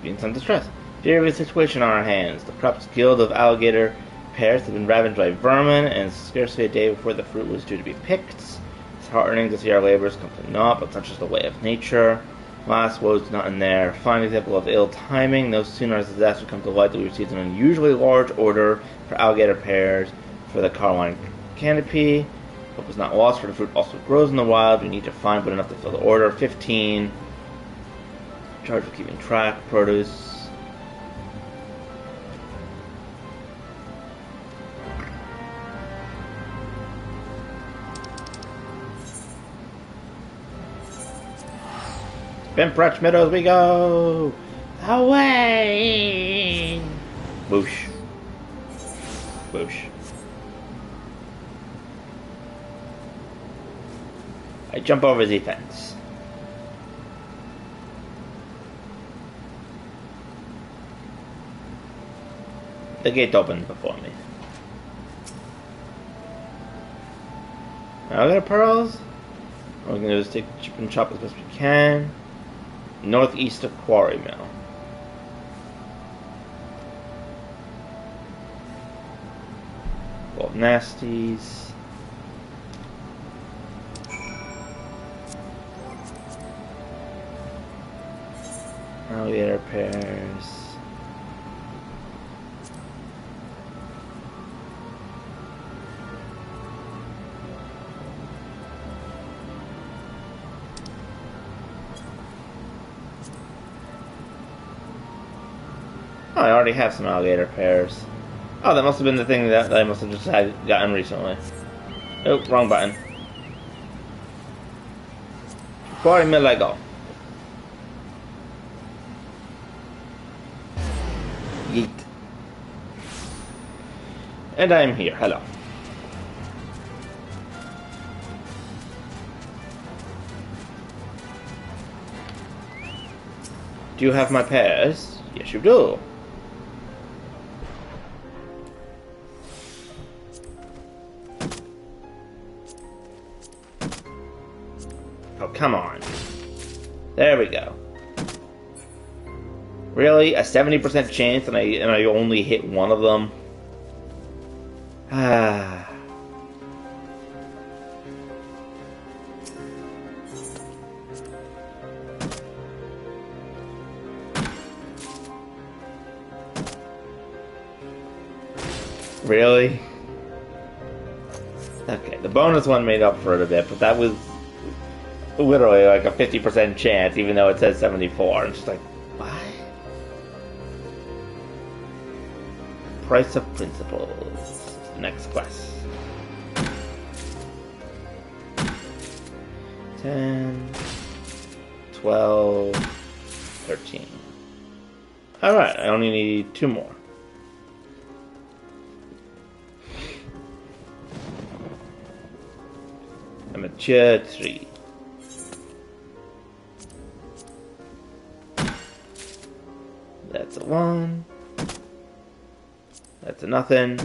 be in some distress. Serious situation on our hands. The Krupp's guild of alligator pears have been ravaged by vermin, and scarcely a day before the fruit was due to be picked. It's heartening to see our labors come to naught, but such is the way of nature. Last woes not in there. Fine example of ill timing. No sooner has disaster come to light than we received an unusually large order for alligator pears for the Carolina canopy. Hope was not lost, for the fruit also grows in the wild. We need to find but enough to fill the order. 15. Charge of keeping track. Produce. Bimprach Meadows we go! Away! Boosh. Boosh. I jump over the fence. The gate opens before me. Now I got pearls. All we're gonna do is take chip and chop as best we can. Northeast of Quarry Mill. Well, nasties. Alligator pears. Oh, I already have some alligator pears. Oh, that must have been the thing that I must have just gotten recently. Oh, wrong button. Quarry Mill I go. Yeet. And I'm here. Hello. Do you have my pears? Yes, you do. Oh, come on. There we go. Really? A 70% chance and I only hit one of them? Ah. Really? Okay, the bonus one made up for it a bit, but that was literally like a 50% chance, even though it says 74. I'm just like, why? Price of Principles. Next quest. 10, 12, 13. Alright, I only need 2 more. Amateur 3. That's a 1. That's a nothing.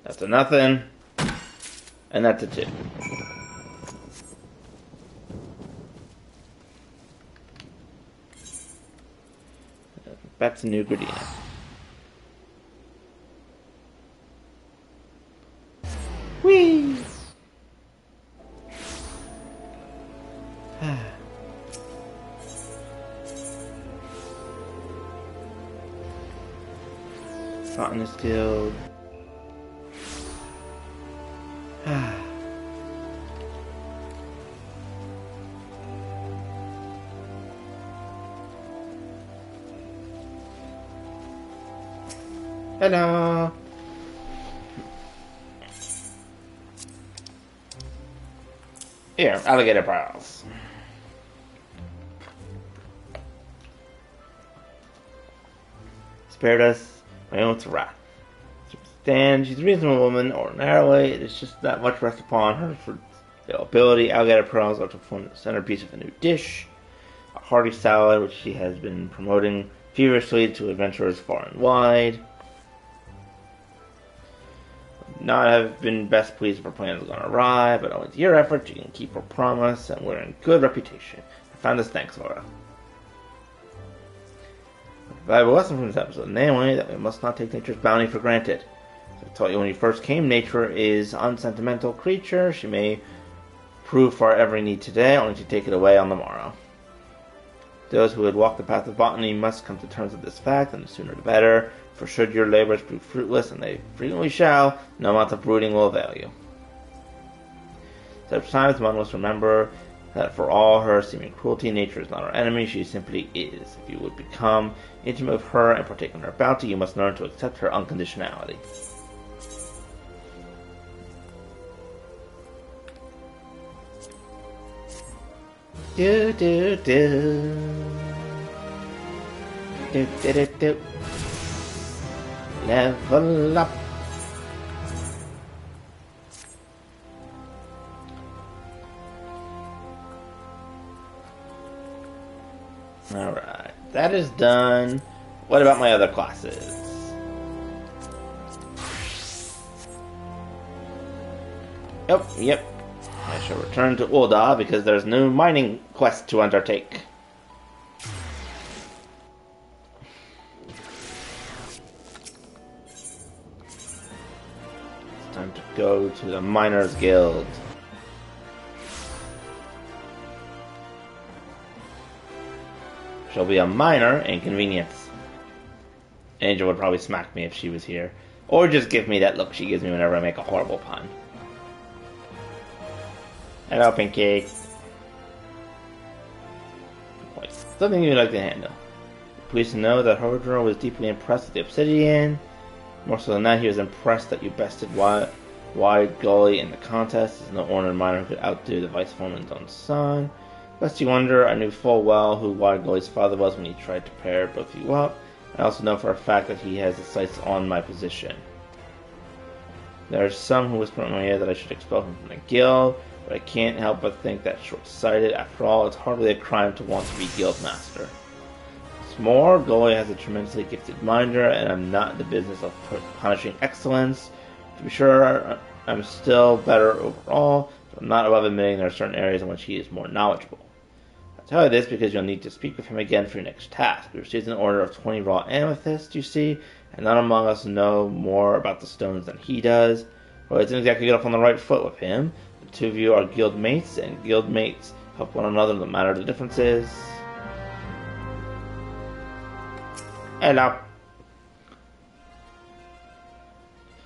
That's a nothing. And that's a 2. Back to New Gradina. Whee! Botanist Guild. Hello. Here, alligator pearls. Spared us my own wrath. She's a reasonable woman, ordinarily. It is just that much rest upon her for the ability. Alligator pearls are to form the centerpiece of a new dish, a hearty salad which she has been promoting feverishly to adventurers far and wide. Would not have been best pleased if her plan had gone awry, but owing to your efforts, you can keep her promise, and we're in good reputation. I found this, thanks, Laura. Valuable lesson from this episode, namely that we must not take nature's bounty for granted. As I taught you when you first came, nature is an unsentimental creature. She may prove for our every need today, only to take it away on the morrow. Those who would walk the path of botany must come to terms with this fact, and the sooner the better, for should your labors prove fruitless, and they frequently shall, no amount of brooding will avail you. Such times one must remember that for all her seeming cruelty, nature is not our enemy, she simply is. If you would become intimate with her and partake in her bounty, you must learn to accept her unconditionality. Do do do. Do do do do. Level up. Alright, that is done. What about my other classes? Yep. I shall return to Ulda because there's no mining quest to undertake. It's time to go to the Miners Guild. She'll be a minor inconvenience. Angel would probably smack me if she was here. Or just give me that look she gives me whenever I make a horrible pun. Hello, Pinky. Something you'd like to handle. Pleased to know that Marauder was deeply impressed with the obsidian. More so than that, he was impressed that you bested Wide Gully in the contest. There's no ordinary miner who could outdo the vice foreman's own son. Lest you wonder, I knew full well who Wide Gully's father was when he tried to pair both of you up. I also know for a fact that he has his sights on my position. There are some who whisper in my ear that I should expel him from the guild, but I can't help but think that's short-sighted. After all, it's hardly a crime to want to be guild master. What's more, Gully has a tremendously gifted minder, and I'm not in the business of punishing excellence. To be sure, I'm still better overall, but I'm not above admitting there are certain areas in which he is more knowledgeable. I tell you this because you'll need to speak with him again for your next task. We received an order of 20 raw amethysts, you see, and none among us know more about the stones than he does. Well, it didn't exactly get off on the right foot with him. The two of you are guild mates, and guild mates help one another no matter the differences. Hello.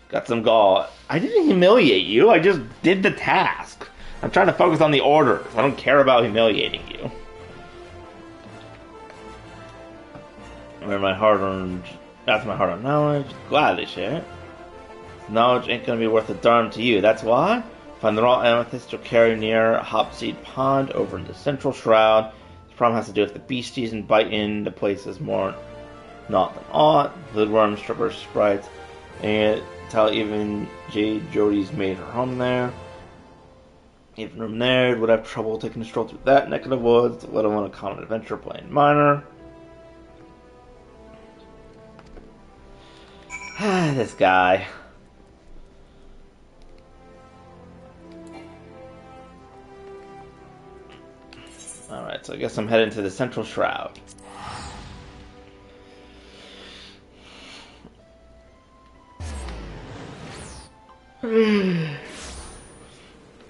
Got some gall. I didn't humiliate you, I just did the task. I'm trying to focus on the orders. I don't care about humiliating you. After my hard-earned knowledge, gladly share it. Knowledge ain't gonna be worth a darn to you, that's why. Find the raw amethyst you'll carry near Hopseed Pond over in the central shroud. This problem has to do with the beasties and bite in the places more not than aught. Bloodworms, strippers, sprites, and tell even Jade Jody's made her home there. Even from there, would have trouble taking a stroll through that neck of the woods, let alone a common adventure playing miner. This guy. Alright, so I guess I'm heading to the central shroud.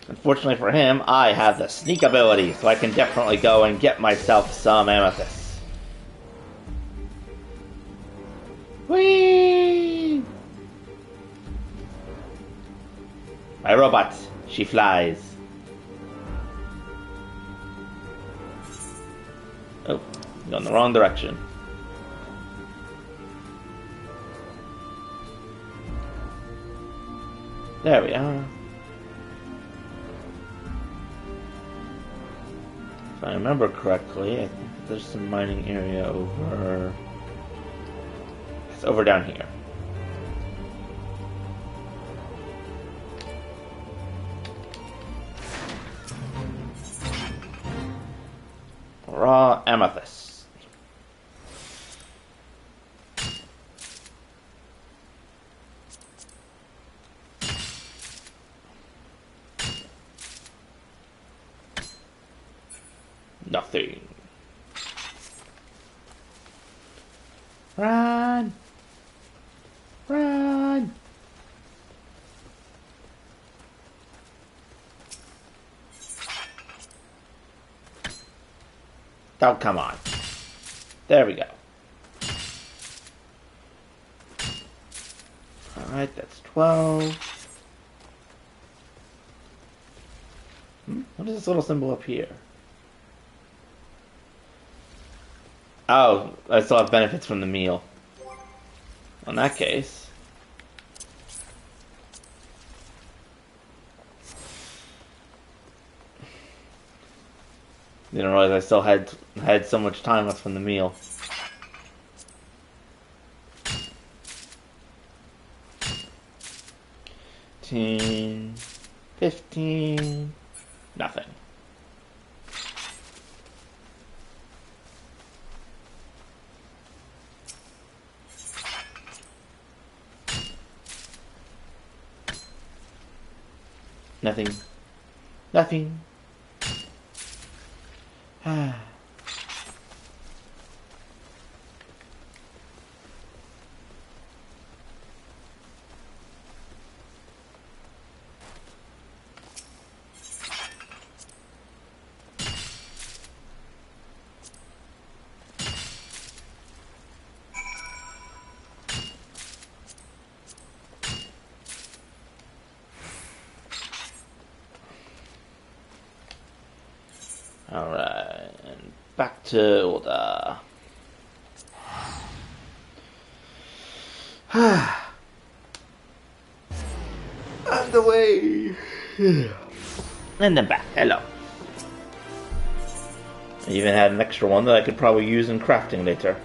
Unfortunately for him, I have the sneak ability, so I can definitely go and get myself some amethysts. Whee! My robot, she flies. Oh, going the wrong direction. There we are. If I remember correctly, I think there's some mining area over... It's over down here. Raw amethyst. Nothing. Run! Run! Oh, come on. There we go. Alright, that's 12. What is this little symbol up here? Oh, I still have benefits from the meal. In that case. Didn't realize I still had so much time left from the meal. 15. Nothing. Nothing. Nothing. Alright, and back to order. On the way. And then back. Hello. I even had an extra one that I could probably use in crafting later.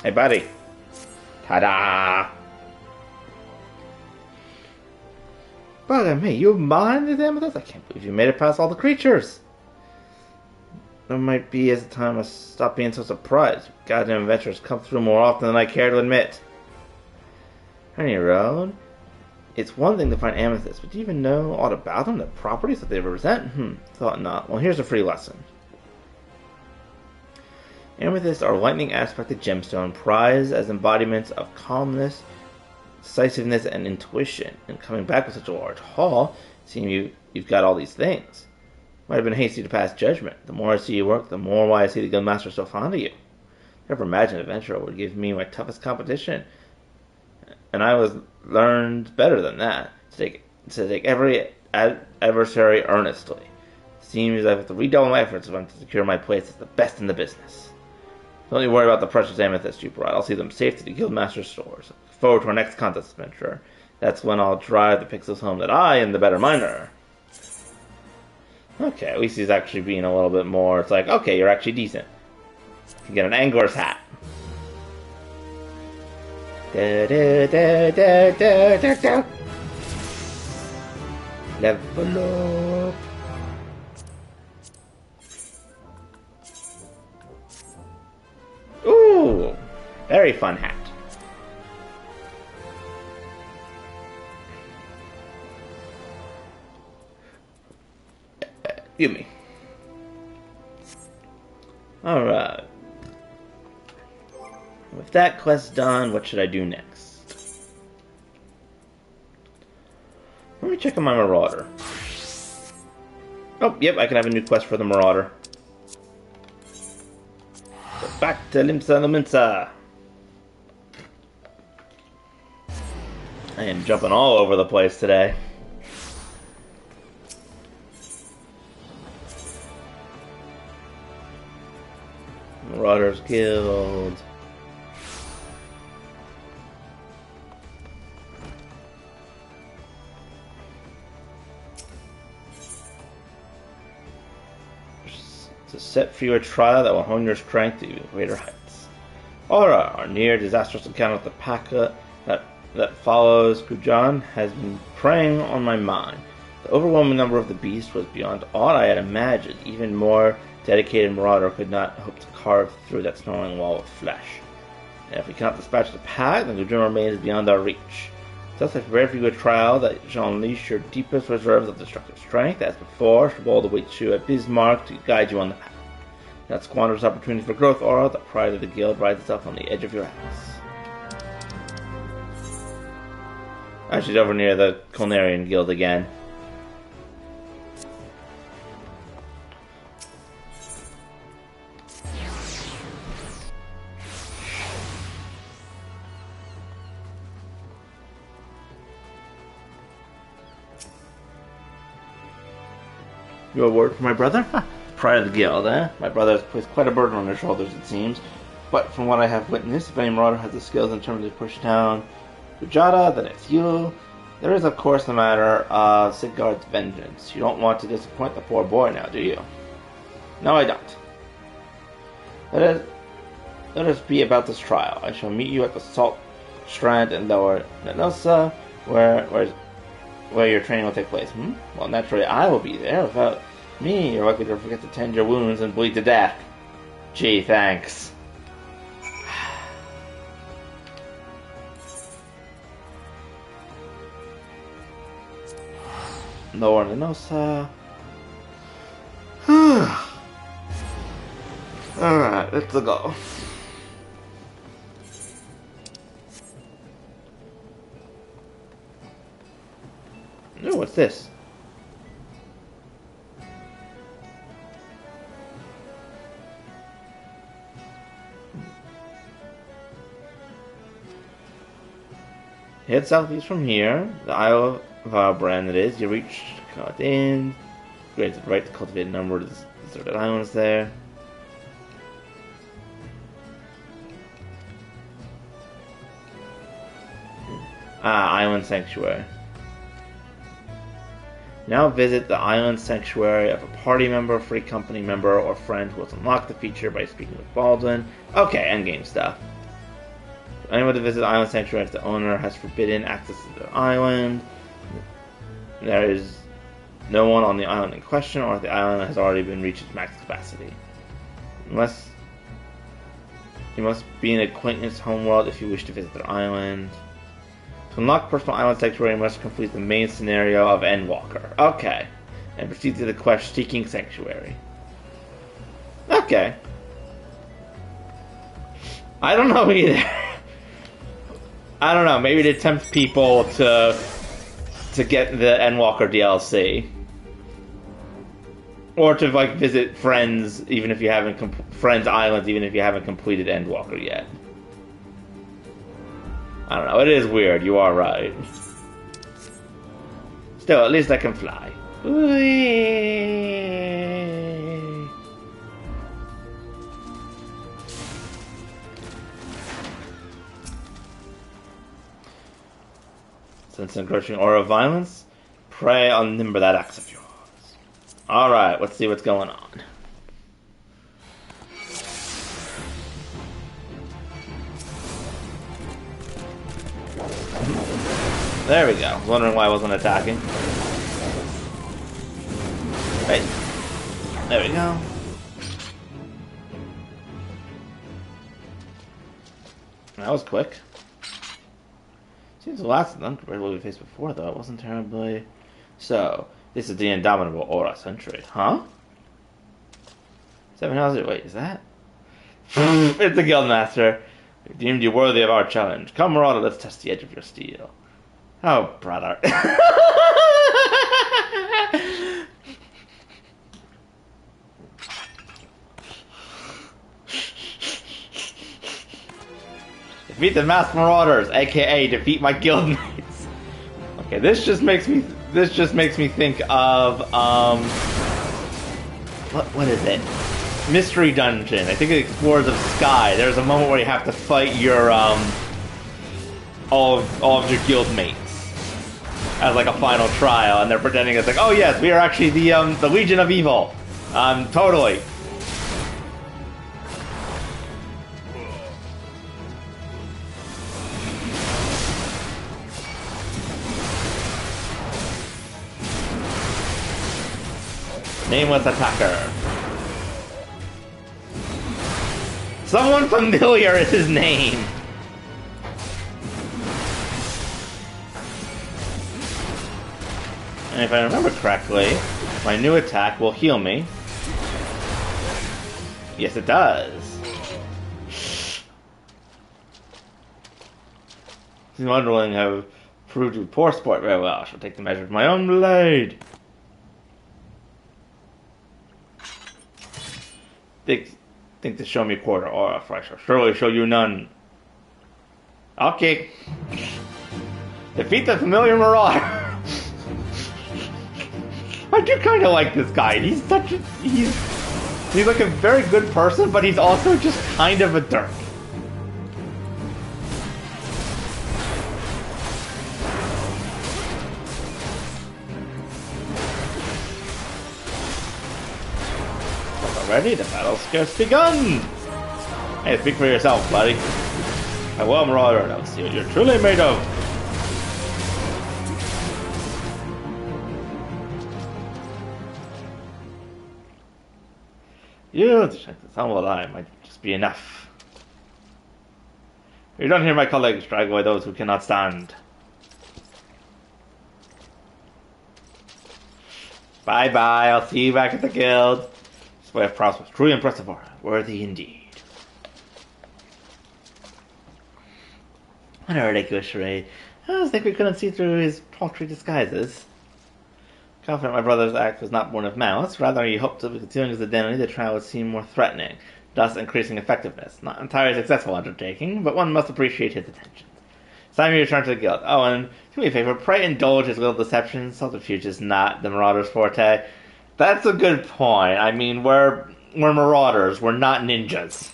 Hey, buddy. Ta-da! Bugger me, you mind this amethyst? I can't believe you made it past all the creatures. There might be as a time I stop being so surprised. Goddamn adventurers come through more often than I care to admit. Honey Road. It's one thing to find amethysts, but do you even know all about them, the properties that they represent? Thought not. Well, here's a free lesson. Amethysts are lightning aspected gemstone, prized as embodiments of calmness, decisiveness, and intuition. And coming back with such a large haul, seeing you've got all these things. Might have been hasty to pass judgment. The more I see you work, the more why I see the Guildmaster so fond of you. Never imagined an adventurer would give me my toughest competition. And I was learned better than that. To take every adversary earnestly. Seems I have to redouble my efforts if I'm to secure my place as the best in the business. Don't you worry about the precious amethysts you brought. I'll see them safe to the Guildmaster's stores. Look forward to our next contest adventure. That's when I'll drive the pixels home that I am the better miner. Okay, at least he's actually being a little bit more. It's like, okay, you're actually decent. You can get an Angor's hat. Level up. Ooh, very fun hat. Give me. Alright. With that quest done, what should I do next? Let me check on my Marauder. Oh, yep, I can have a new quest for the Marauder. So back to Limsa Laminsa. I am jumping all over the place today. Marauders Guild. To set for you a trial that will hone your strength to even greater heights. Aura, our near disastrous encounter with the Paka that follows Kujan has been preying on my mind. The overwhelming number of the beast was beyond aught I had imagined. Even more dedicated Marauder could not hope to carve through that snarling wall of flesh. And if we cannot dispatch the pack, then the dream remains beyond our reach. Thus I prepare for you a trial that shall unleash your deepest reserves of destructive strength. As before, shall all await you at Bismarck to guide you on the path. Do not squander this opportunity for growth, Aura. The pride of the guild rides itself on the edge of your house. She's over near the Culinarian Guild again. You have a word for my brother? Pride of the guild, eh? My brother has placed quite a burden on their shoulders, it seems. But from what I have witnessed, if any Marauder has the skills in terms of push down Sujata, then it's you. There is, of course, the matter of Sigurd's vengeance. You don't want to disappoint the poor boy now, do you? No, I don't. Let us be about this trial. I shall meet you at the Salt Strand in Lower Nenosa, where your training will take place. Well, naturally, I will be there. Without me, you're likely to forget to tend your wounds and bleed to death. Gee, thanks. Lower Nenosa. Alright, let's go. Ooh, what's this? Head southeast from here. The Isle of Valbrand it is. You reach Inn. Granted the right to cultivate a number of deserted islands there. Island Sanctuary. Now visit the Island Sanctuary of a party member, free company member, or friend who has unlocked the feature by speaking with Baldwin. Okay, endgame stuff. For anyone to visit the Island Sanctuary if the owner has forbidden access to the island. There is no one on the island in question, or if the island has already been reached its max capacity. You must be an acquaintance homeworld if you wish to visit their island. To unlock personal island sanctuary, you must complete the main scenario of Endwalker. Okay. And proceed to the quest Seeking Sanctuary. Okay. I don't know either. I don't know. Maybe to tempt people to get the Endwalker DLC. Or to like visit friends, even if you haven't friends' islands, even if you haven't completed Endwalker yet. I don't know. It is weird. You are right. Still, at least I can fly. Whee! Since encroaching aura of violence, prey on nimber that axe of yours. Alright, let's see what's going on. There we go. I was wondering why I wasn't attacking. Right. There we go. That was quick. Seems the last compared to what we faced before, though. It wasn't terribly... So, this is the Indomitable Aura Sentry. Huh? 7,000... Wait, is that? It's the Guildmaster. We've deemed you worthy of our challenge. Come, Marauder, let's test the edge of your steel. Oh, brother. Defeat the masked marauders, aka defeat my guildmates. Okay, this just makes me think of what is it? Mystery Dungeon. I think it Explorers of Sky. There's a moment where you have to fight your all of your guildmates as like a final trial, and they're pretending it's like, oh yes, we are actually the Legion of Evil. Totally. Nameless attacker. Someone familiar is his name. And if I remember correctly, my new attack will heal me. Yes, it does. These underling have proved to be poor sport very well. I shall take the measure of my own blade. Think to show me quarter aura, for I shall surely show you none. Okay. Defeat the familiar Marauder. I do kind of like this guy. He's such a... He's like a very good person, but he's also just kind of a dirk. Already? The battle's scarce begun! Hey, speak for yourself, buddy. Well, Marauder, now see what you're truly made of. You, the strength of some will lie, might just be enough. You don't hear my colleagues drag away those who cannot stand. Bye-bye, I'll see you back at the guild. Display of prowess was truly impressive, worthy indeed. What a ridiculous charade. I don't think we couldn't see through his paltry disguises. Confident my brother's act was not born of malice, rather he hoped that with concealing his identity the trial would seem more threatening, thus increasing effectiveness. Not entirely successful undertaking, but one must appreciate his attention. It's time you return to the guild. Oh, and do me a favor, pray indulge his little deception. Subterfuge is not the Marauder's forte. That's a good point. I mean, we're Marauders, we're not ninjas.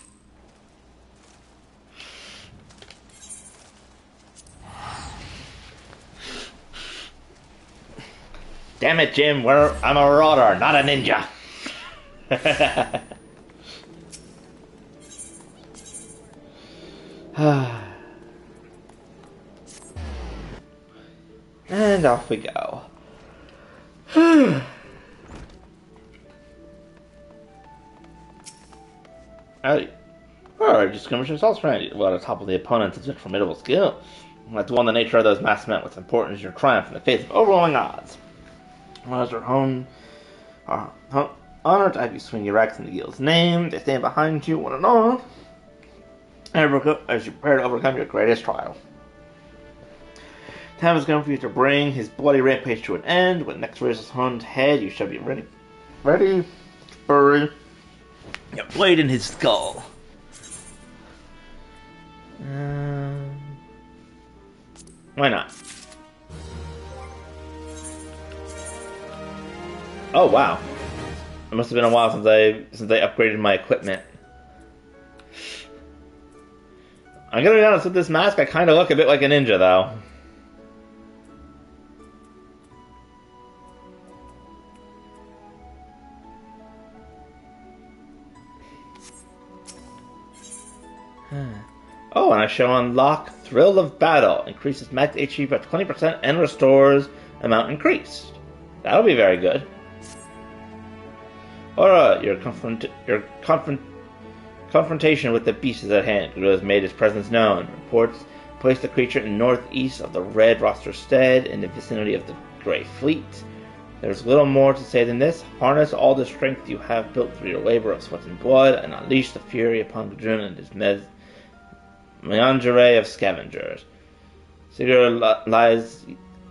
Damn it, Jim, I'm a Marauder, not a ninja. And off we go. Just skirmish results, friend. Well, at the top of the opponent is a formidable skill. Like to one the nature of those masks meant, what's important is your triumph in the face of overwhelming odds. As our honored to have you swing your axe in the guild's name. They stand behind you, one and all, as you prepare to overcome your greatest trial. Time has come for you to bring his bloody rampage to an end. When next rears his horned head, you shall be ready to bury your blade in his skull. Why not? Oh wow! It must have been a while since I upgraded my equipment. I'm gonna be honest with this mask. I kind of look a bit like a ninja, though. Oh, and I shall unlock Thrill of Battle. Increases max HP by 20% and restores amount increased. That'll be very good. Alright, your confrontation with the beast is at hand. Guru has made his presence known. Reports place the creature in northeast of the Red Roster Stead in the vicinity of the Grey Fleet. There's little more to say than this. Harness all the strength you have built through your labor of sweat and blood, and unleash the fury upon Gudrun and his menagerie of scavengers. Sigurd lies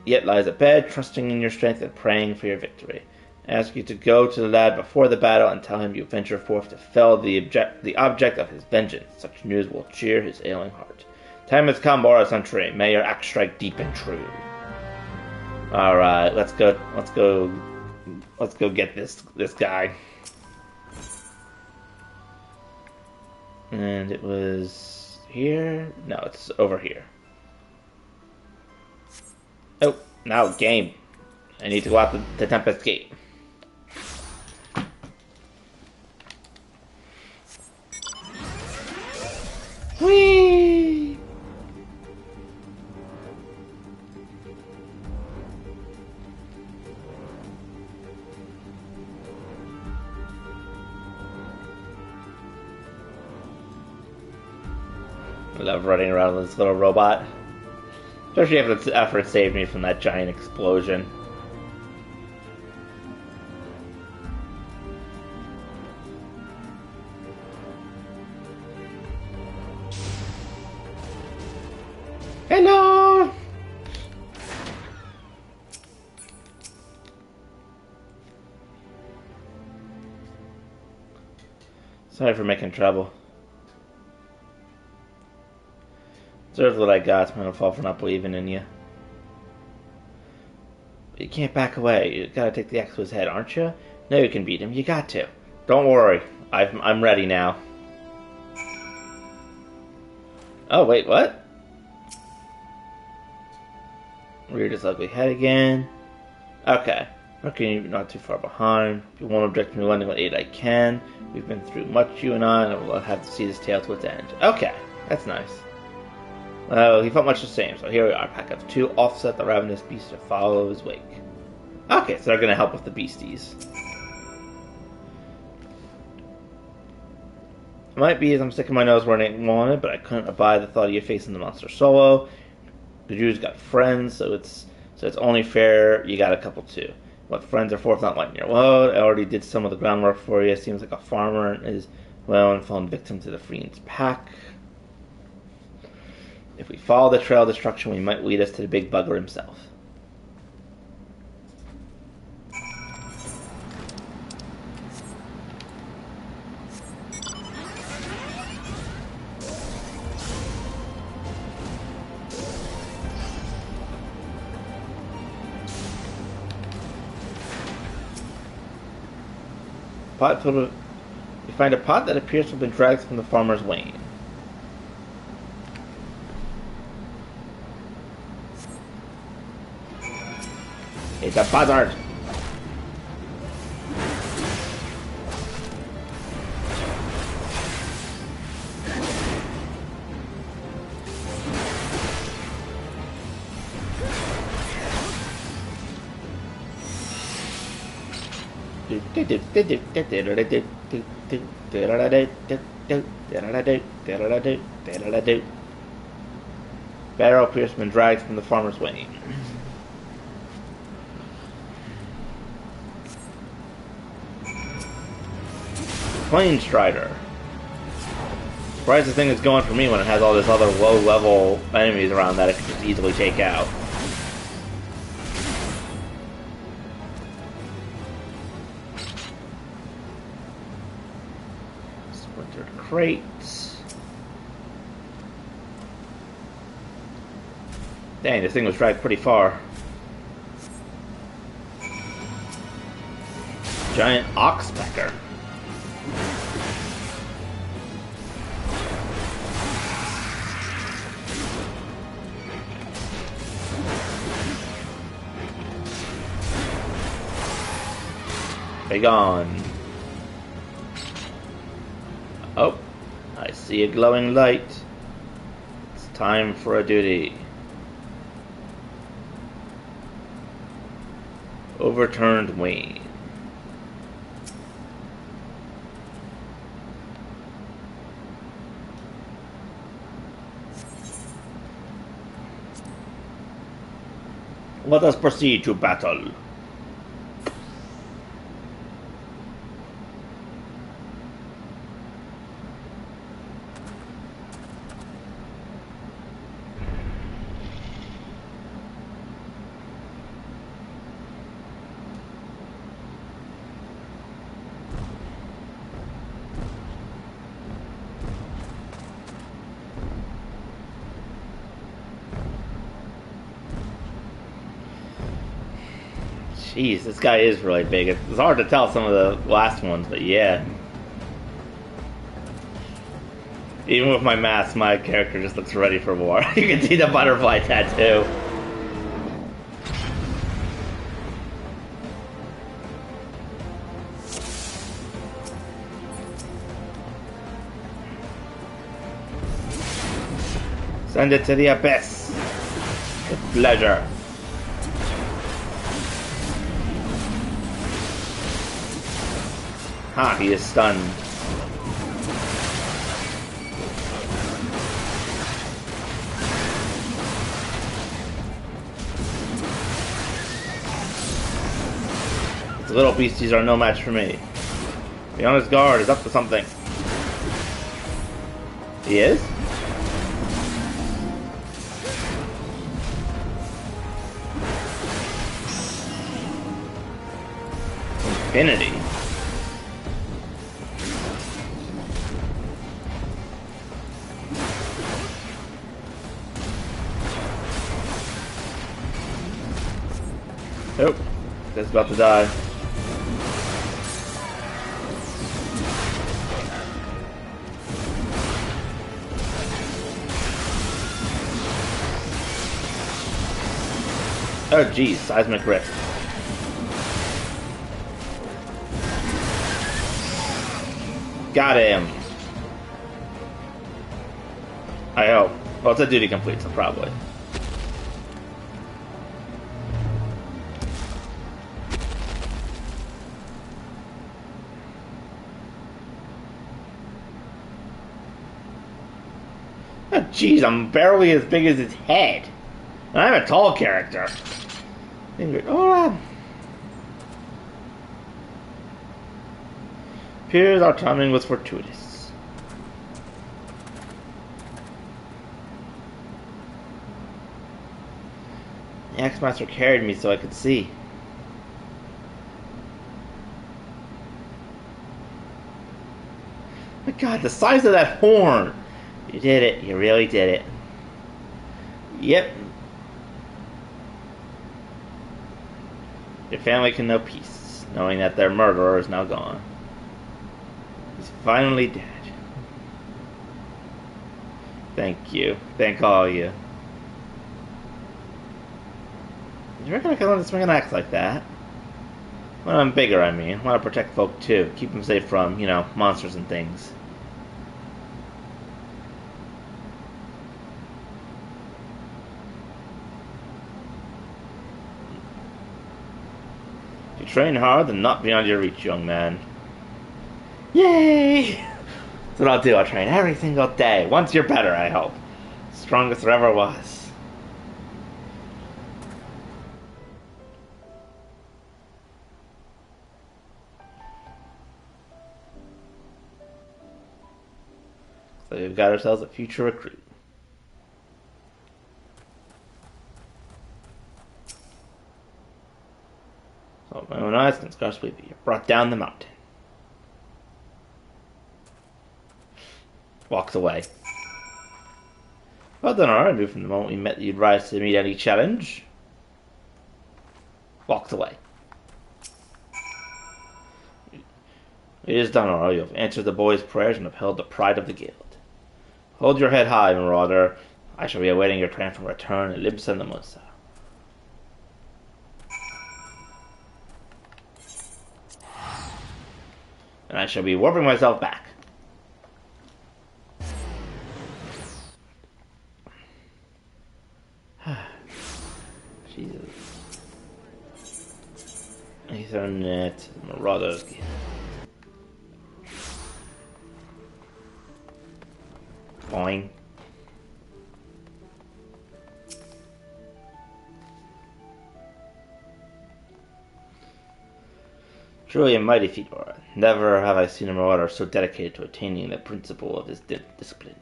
at bed, trusting in your strength and praying for your victory. I ask you to go to the lad before the battle and tell him you venture forth to fell the object of his vengeance. Such news will cheer his ailing heart. Time has come, Boris Sentry. May your axe strike deep and true. Alright, let's go get this guy. And it was here? No, it's over here. Oh, now game. I need to go out the Tempest Gate. Whee! I love running around with this little robot. Especially after it saved me from that giant explosion. Hello! Sorry for making trouble. Deserve what I got. It's my fault for not believing in you. But you can't back away. You gotta take the axe to his head, aren't you? No, you can beat him. You got to. Don't worry. I'm ready now. Oh, wait, what? Reared his ugly head again. Okay. Okay, you're not too far behind. If you won't object to me lending what aid I can. We've been through much, you and I will have to see this tale to its end. Okay, that's nice. Well, he felt much the same, so here we are. Pack of 2 offset the ravenous beast to follow his wake. Okay, so they're gonna help with the beasties. It might be as I'm sticking my nose where I ain't wanted, but I couldn't abide the thought of you facing the monster solo. The Jew's got friends, so it's only fair you got a couple too. What friends are for if not lighting your load? I already did some of the groundwork for you. Seems like a farmer is, well, and fallen victim to the Fiend's pack. If we follow the trail of destruction, we might lead us to the big bugger himself. Pot filled with, you find a pot that appears to have been dragged from the farmer's wain. It's a buzzard! Barrel pierced and dragged from the farmer's wain. Plane Strider. Surprised the thing is going for me when it has all this other low-level enemies around that it can just easily take out. Splintered crates. Dang, this thing was dragged pretty far. Giant oxpecker. Be gone. Oh, I see a glowing light. It's time for a duty. Overturned wain. Let us proceed to battle. Jeez, this guy is really big. It's hard to tell some of the last ones, but yeah. Even with my mask, my character just looks ready for war. You can see the butterfly tattoo. Send it to the abyss. With pleasure. Ha, he is stunned. The little beasties are no match for me. Be on his guard, he's up to something. He is? Infinity. Oh, that's about to die. Oh geez, seismic rift. Got him. I hope. Well, it's a duty complete, so probably. Oh, jeez, I'm barely as big as his head. And I'm a tall character. Oh, appears our timing was fortuitous. The X-Master carried me so I could see. My God, the size of that horn! You did it. You really did it. Yep. Your family can know peace, knowing that their murderer is now gone. He's finally dead. Thank you. Thank all of you. You reckon I can let this man act like that? When I'm bigger, I mean. I want to protect folk too. Keep them safe from, you know, monsters and things. If you train hard, then not beyond your reach, young man. Yay! That's what I'll do. I'll train every single day. Once you're better, I hope. Strongest there ever was. So we've got ourselves a future recruit. So my own eyes can scarcely be brought down the mountain. Walks away. Well done, I knew from the moment we met that you'd rise to meet any challenge. Walks away. It is done, Aura. You have answered the boy's prayers and upheld the pride of the guild. Hold your head high, Marauder. I shall be awaiting your triumphant return at Libsa Namusa. And I shall be warping myself back. Jesus. Ethernet, Marauders. Boing. Truly a mighty feat, Aura. Never have I seen a Marauder so dedicated to attaining the principle of his discipline.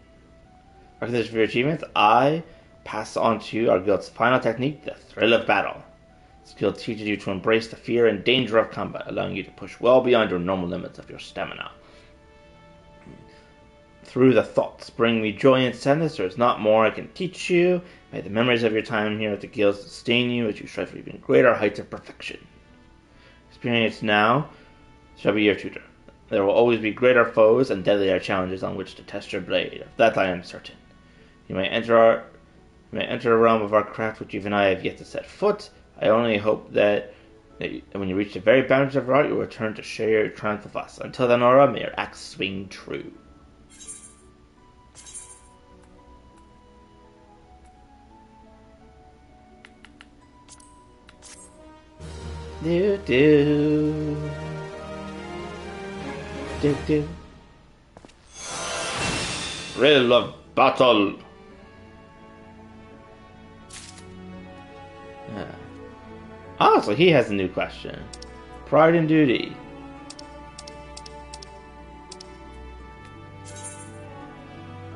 Recognition for your achievements, I pass on to you our guild's final technique, the thrill of battle. This guild teaches you to embrace the fear and danger of combat, allowing you to push well beyond your normal limits of your stamina. Through the thoughts bring me joy and sadness. There is not more I can teach you. May the memories of your time here at the guild sustain you as you strive for even greater heights of perfection. Experience now shall be your tutor. There will always be greater foes and deadlier challenges on which to test your blade. Of that I am certain. You may enter a realm of our craft which even I have yet to set foot. I only hope that when you reach the very boundaries of our art, you will return to share your triumph with us. Until then, Aura, may your axe swing true. Do do do do. Thrill of battle. So he has a new question. pride and duty.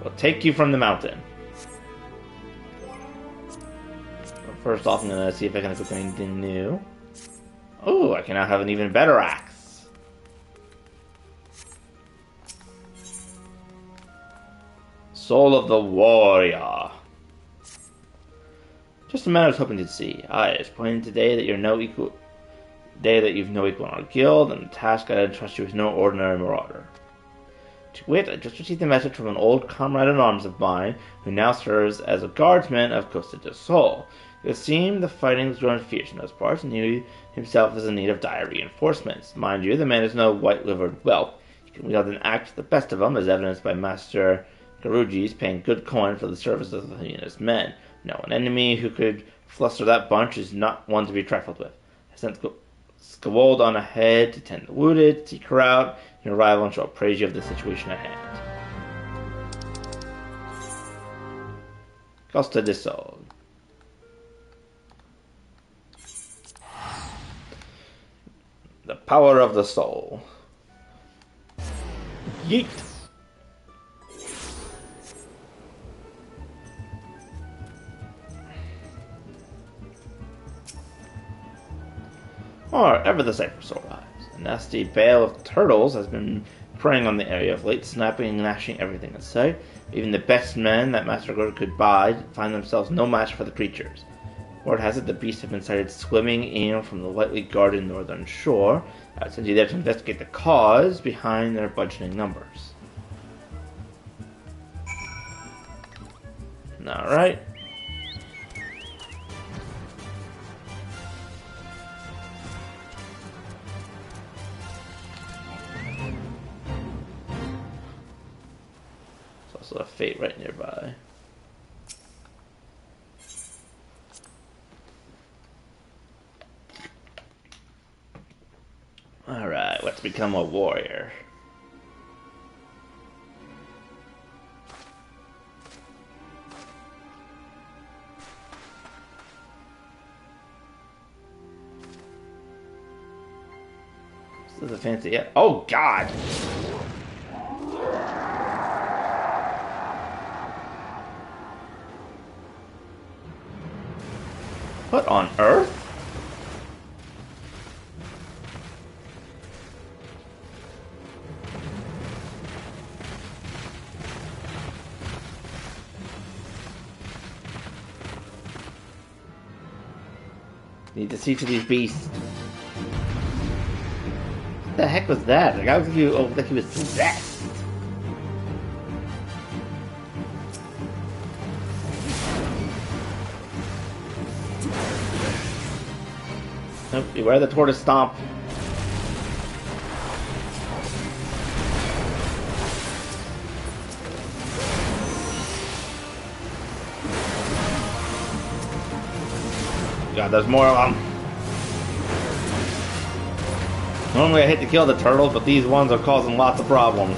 We'll take you from the mountain. First off, I'm gonna see if I can equip anything new. Oh, I can now have an even better axe. Soul of the Warrior. Just a man I was hoping to see. It's plain today that you've no equal in our guild, and the task I entrust you is no ordinary marauder. To wit, I just received a message from an old comrade in arms of mine, who now serves as a guardsman of Costa del Sol. It would seem the fighting was growing fierce in those parts, and he himself is in need of dire reinforcements. Mind you, the man is no white-livered whelp. He can wield an axe the best of them, as evidenced by Master Garuji's paying good coin for the services of his men. No, an enemy who could fluster that bunch is not one to be trifled with. I sent Skawold on ahead to tend the wounded, seek her out. Your arrival and shall praise you of the situation at hand. Costa del Sol. The power of the soul. Yeet! Or ever the sight for sore eyes. A nasty bale of turtles has been preying on the area of late, snapping and gnashing everything in sight. Even the best men that Master Gord could buy find themselves no match for the creatures. Word has it the beasts have been sighted swimming in from the lightly guarded northern shore. I send you there to investigate the cause behind their budgeting numbers. Alright. There's also a fate right nearby. Alright, let's become a warrior. This is a fancy... Yeah. Oh, God! What on earth? Need to see to these beasts. What the heck was that? The guy was like he was possessed. Nope, beware the tortoise stomp. God, there's more of them. Normally I hate to kill the turtles, but these ones are causing lots of problems.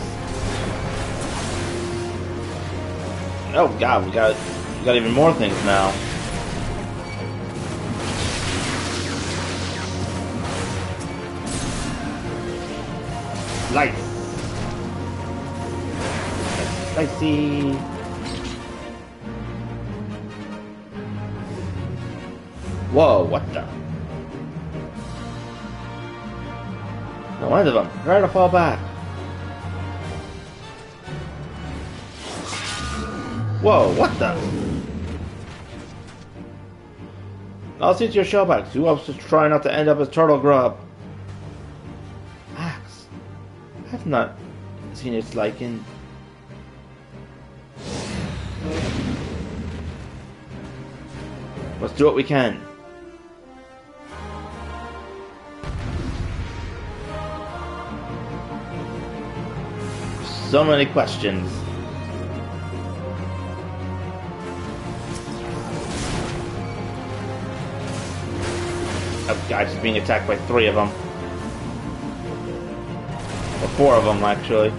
Oh God, we got even more things now. Slice. Slicey. Whoa, what the? No, one of them. Try to fall back. Whoa, what the? I'll see to your shellbacks. Who else is trying not to end up as turtle grub? Axe. I've not seen its like in... Let's do what we can. So many questions. Oh God, she's being attacked by 3 of them. Or 4 of them, actually.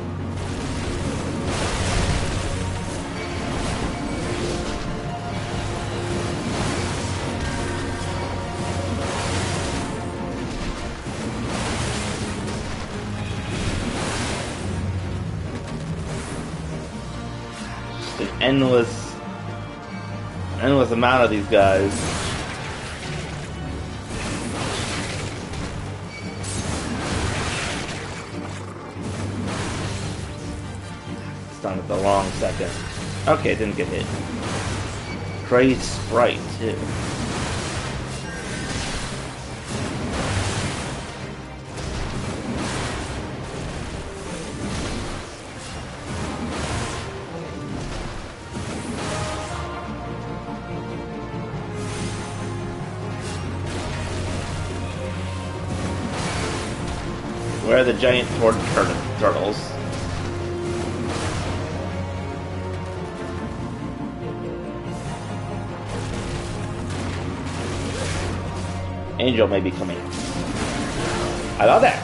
just an endless amount of these guys. Stunned at the wrong second. Okay, it didn't get hit. Great sprite, too. Where are the giant turtles? Angel may be coming. Hello there.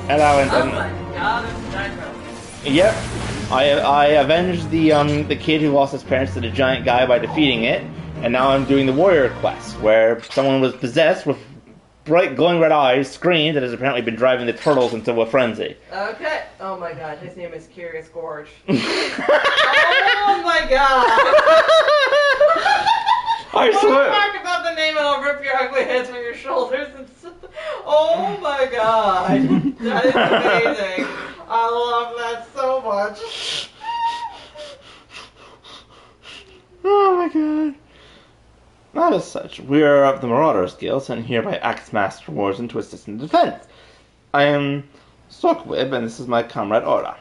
Hello, and oh my god, it's Gyro. Yep. I avenged the kid who lost his parents to the giant guy by defeating it, and now I'm doing the warrior quest where someone was possessed with bright glowing red eyes, screamed, that has apparently been driving the turtles into a frenzy. Okay. Oh my god, his name is Curious Gorge. Oh my god. I swear. Talk about the name and I'll rip your ugly heads from your shoulders. Oh my god. That is amazing. I love that so much. Oh my god. Not as such. We are of the Marauders Guild, sent here by Axe Master Warzone to assist in defense. I am Stockwib, and this is my comrade Aura.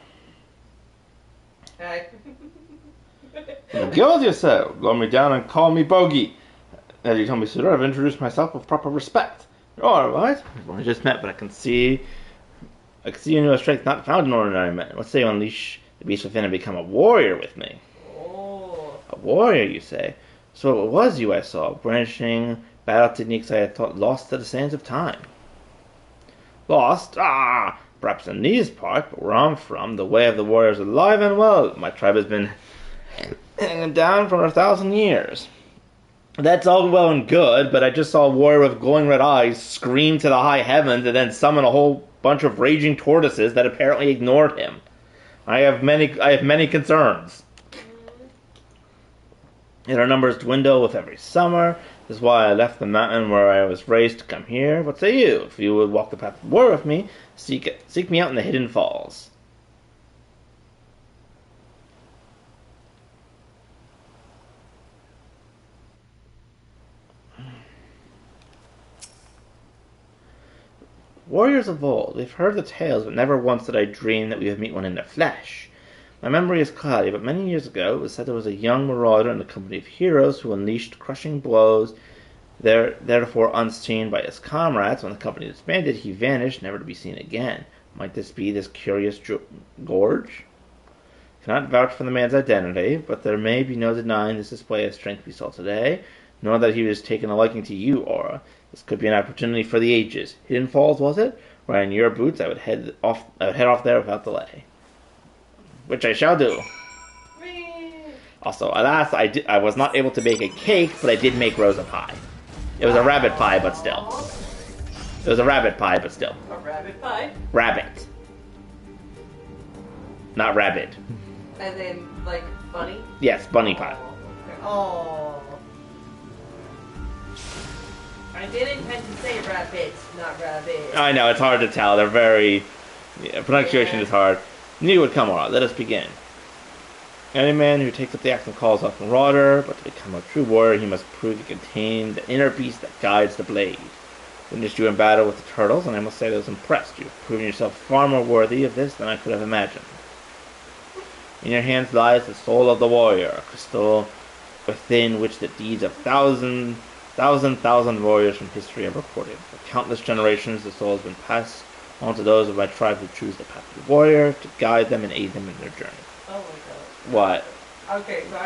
Hey. The guild, you say? Blow me down and call me Bogey. As you told me sooner, I've introduced myself with proper respect. You're alright. We've only just met, but I can see you know a strength not found in ordinary men. Let's say you unleash the beast within and become a warrior with me. Oh. A warrior, you say? So it was you I saw, brandishing battle techniques I had thought lost to the sands of time. Lost? Ah! Perhaps in these parts, but where I'm from, the way of the warrior is alive and well. My tribe has been hanging down for 1,000 years. That's all well and good, but I just saw a warrior with glowing red eyes scream to the high heavens and then summon a whole bunch of raging tortoises that apparently ignored him. I have many concerns. Yet our numbers dwindle with every summer. This is why I left the mountain where I was raised to come here. What say you? If you would walk the path of war with me, seek me out in the hidden falls. Warriors of old, we've heard the tales, but never once did I dream that we would meet one in the flesh. My memory is cloudy, but many years ago it was said there was a young marauder in the company of heroes who unleashed crushing blows. Therefore unseen by his comrades, when the company disbanded, he vanished, never to be seen again. Might this be this curious Gorge? Cannot vouch for the man's identity, but there may be no denying this display of strength we saw today, nor that he was taking a liking to you, Aura. This could be an opportunity for the ages. Hidden Falls, was it? Where in your boots I would head off there without delay. Which I shall do. Also, alas, I was not able to bake a cake, but I did make Rosa pie. It was a rabbit pie, but still. It was a rabbit pie, but still. A rabbit pie? Rabbit. Not rabbit. As in, like, bunny? Yes, bunny pie. Oh. I did intend to say rabbit, not rabbit. I know, it's hard to tell. They're very... Yeah, pronunciation is hard. Knew would come on. Let us begin. Any man who takes up the axe and calls off Marauder, but to become a true warrior, he must prove to contain the inner beast that guides the blade. Witnessed you in battle with the turtles, and I must say that I was impressed. You've proven yourself far more worthy of this than I could have imagined. In your hands lies the soul of the warrior, a crystal within which the deeds of thousand warriors from history are recorded. For countless generations, the soul has been passed on to those of my tribe who choose the path of the warrior, to guide them and aid them in their journey. Oh my god. What? Okay, so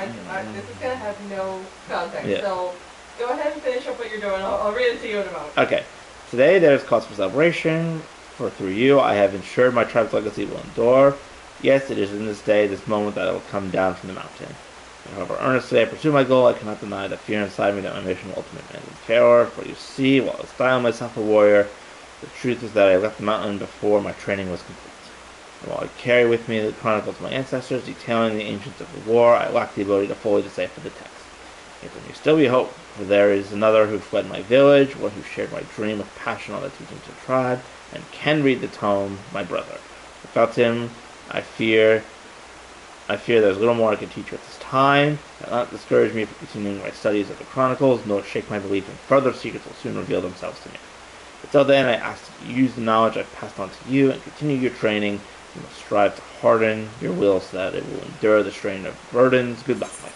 this is going to have no context, Yeah. so go ahead and finish up what you're doing. I'll read it to you in a moment. Okay. Today there is cause for celebration, for through you I have ensured my tribe's legacy will endure. Yes, it is in this day, this moment, that I will come down from the mountain. And however earnestly I pursue my goal, I cannot deny the fear inside me that my mission will ultimately end in failure. For you see, while I style myself a warrior, the truth is that I left the mountain before my training was complete. And while I carry with me the chronicles of my ancestors detailing the ancients of the war, I lack the ability to fully decipher the text. Yet there may still be hope, for there is another who fled my village, one who shared my dream of passion on the teachings of the tribe, and can read the tome, my brother. Without him, I fear there's little more I can teach you at this time. That will not discourage me from continuing my studies of the Chronicles, nor shake my belief in further secrets will soon reveal themselves to me. Until then, I ask that you use the knowledge I've passed on to you and continue your training. You must strive to harden your will so that it will endure the strain of burdens. Good luck, my friend.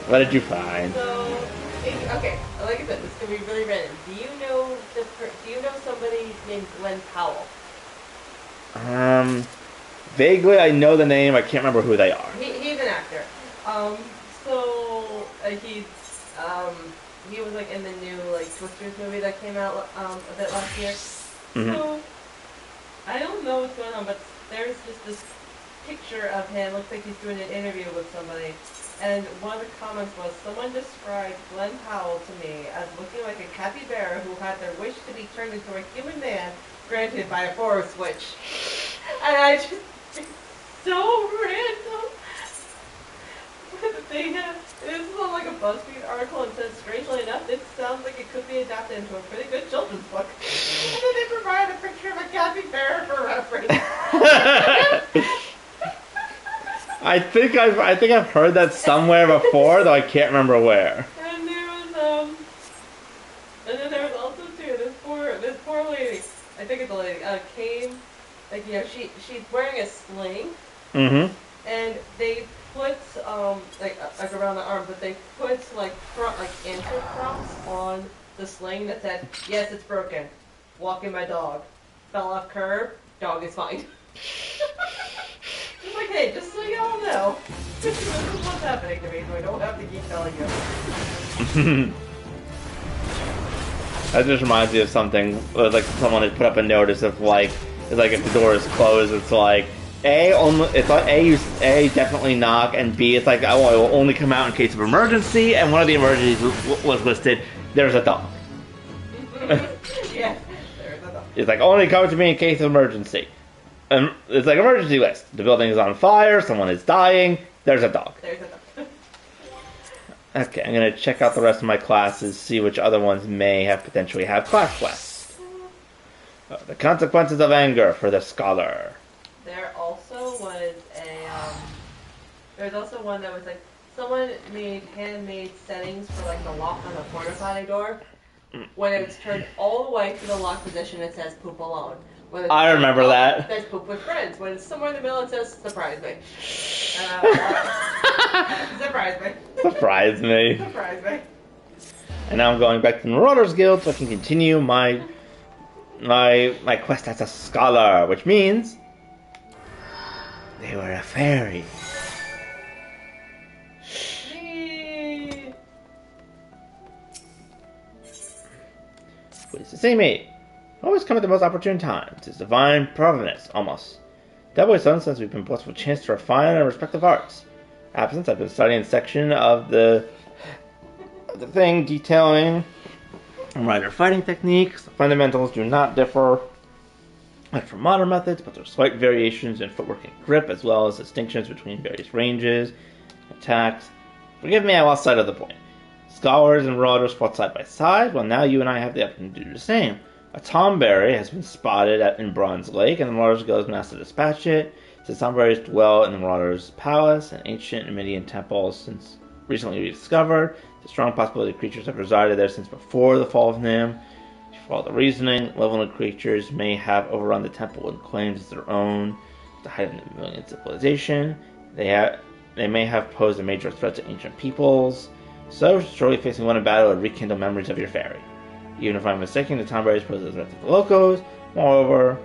What did you find? So, okay, like I said, this could be really random. Do you know somebody named Glenn Powell? Vaguely I know the name. I can't remember who they are. He's an actor. He was like in the new like Twisters movie that came out a bit last year. Mm-hmm. So I don't know what's going on, but there's just this picture of him. Looks like he's doing an interview with somebody. And one of the comments was, someone described Glenn Powell to me as looking like a capybara who had their wish to be turned into a human man granted by a forest witch. And I just, it's so random. This is on like a BuzzFeed article and says, strangely enough, this sounds like it could be adapted into a pretty good children's book. And then they provide a picture of a capybara for reference. I think I've heard that somewhere before, though I can't remember where. And there was also too this poor lady. I think it's a lady. Came, like she's wearing a sling. Mm-hmm. And they put like around the arm, but they put like answer prompts on the sling that said, "Yes, it's broken. Walking my dog. Fell off curb. Dog is fine." It's like, hey, just so y'all know, this is what's happening to me, so I don't have to keep telling you. That just reminds me of something, like someone had put up a notice of like, it's like if the door is closed, it's like A, definitely knock, and B, it's like, oh, it will only come out in case of emergency, and one of the emergencies was listed, there's a dog. Yeah, there's a dog. It's like, only come to me in case of emergency. It's like emergency list. The building is on fire, someone is dying, there's a dog. There's a dog. Okay, I'm going to check out the rest of my classes, see which other ones may have potentially have class quests. The consequences of anger for the scholar. There also was there's also one that was like, someone made handmade settings for like the lock on the porta potty door. When it's turned all the way to the lock position, it says poop alone. I remember that. It says poop with friends. When it's somewhere in the middle, it says surprise me. Surprise me. Surprise me. Surprise me. And now I'm going back to the Marauders Guild so I can continue my quest as a scholar, which means they were a fairy. Please to see me. Always come at the most opportune times. It's divine providence, almost. Doubly so since we've been blessed with a chance to refine our respective arts. Absence, I've been studying a section of the thing detailing Marauder fighting techniques. The fundamentals do not differ like from modern methods, but there are slight variations in footwork and grip, as well as distinctions between various ranges, attacks. Forgive me, I lost sight of the point. Scholars and Marauders fought side by side, well now you and I have the opportunity to do the same. A tomberry has been spotted in Bronze Lake, and the Marauders Guild has been asked to dispatch it. Since tomberries dwell in the Marauders' Palace, an ancient Numidian temple since recently rediscovered. It's a strong possibility creatures have resided there since before the fall of Nim. If you follow the reasoning, level creatures may have overrun the temple and claimed as their own. At the height of the Numidian civilization, they may have posed a major threat to ancient peoples. So, surely facing one in battle would rekindle memories of your fairy. Even if I'm mistaken, the tomberries pose a threat to the locals. Moreover,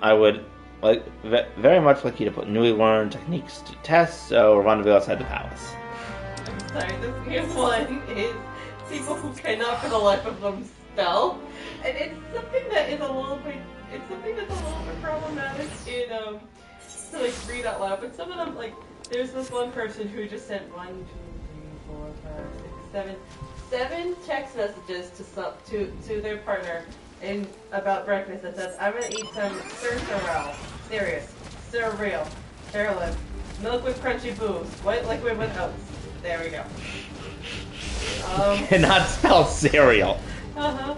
I would very much like you to put newly learned techniques to test, so rendezvous outside the palace. I'm sorry, this new one is people who cannot for the life of them spell. And it's something that is a little bit, problematic in, to like read out loud. But some of them, like, there's this one person who just sent 1, 2, 3, 4, 5, 6, 7 text messages to their partner in about breakfast that says, I'm gonna eat some cereal. Serious. Cereal. Carolyn. Milk with crunchy booze. White liquid with oats. There we go. Cannot spell cereal. Uh-huh.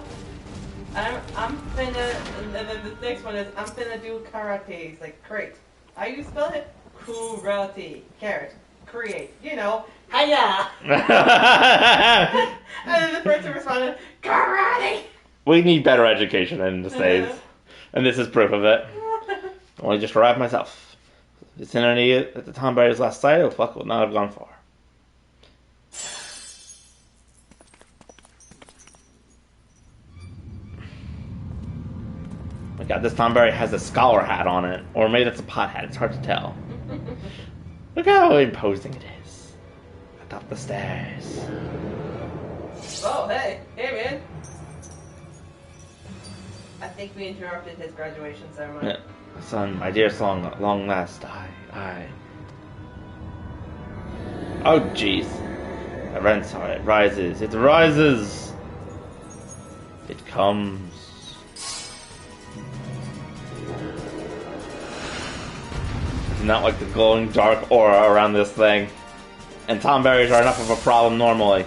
I'm finna, and then the next one is, I'm finna do karate. He's like, great. How you spell it? Karate. Carrot. Create. You know, hiya! And then the person responded, karate! We need better education in the States. And this is proof of it. I only just arrived myself. The vicinity at the Tomberry's last sight, the fuck would not have gone far. My god, this Tomberry has a scholar hat on it. Or maybe that's a pot hat, it's hard to tell. Look how imposing it is. Atop the stairs. Oh, hey. Hey, man. I think we interrupted his graduation ceremony. Yeah. Son, my dear song, long last, I... Oh, jeez. The rents are, it rises, it rises! It comes. It's not like the glowing dark aura around this thing. And Tomberries are enough of a problem normally.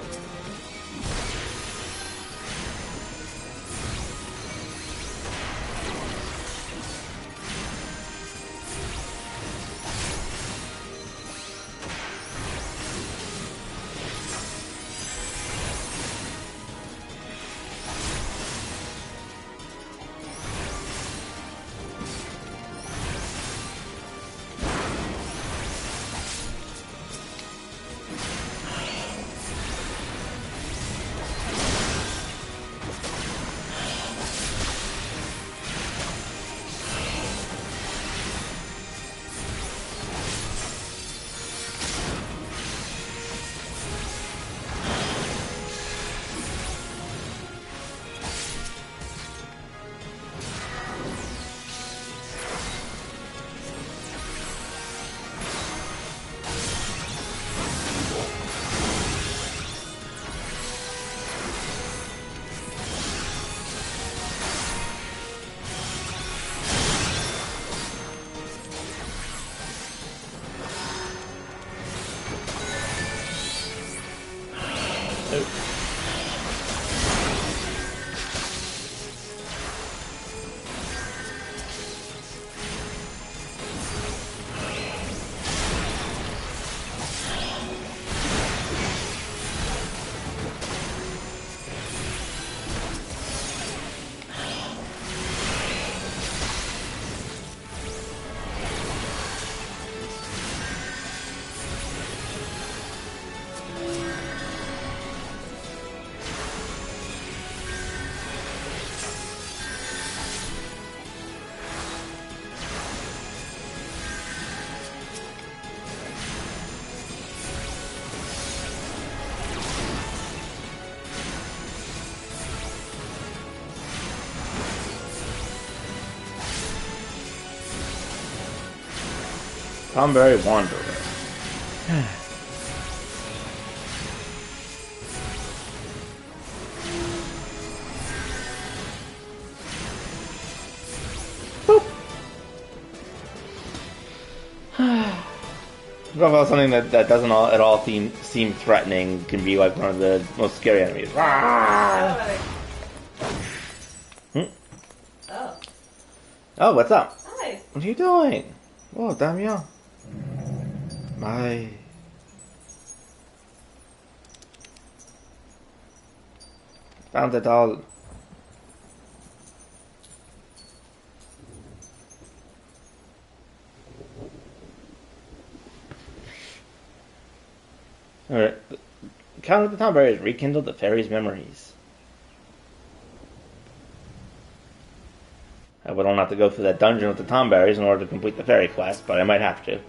Tomberry Wanderer. Boop. What about something that doesn't at all seem threatening can be like one of the most scary enemies. Oh. Oh, what's up? Hi. What are you doing? Oh, Damien. My... Found it all. Alright. Count of the Tomberries rekindled the fairy's memories. I would not have to go through that dungeon with the Tomberries in order to complete the fairy quest, but I might have to.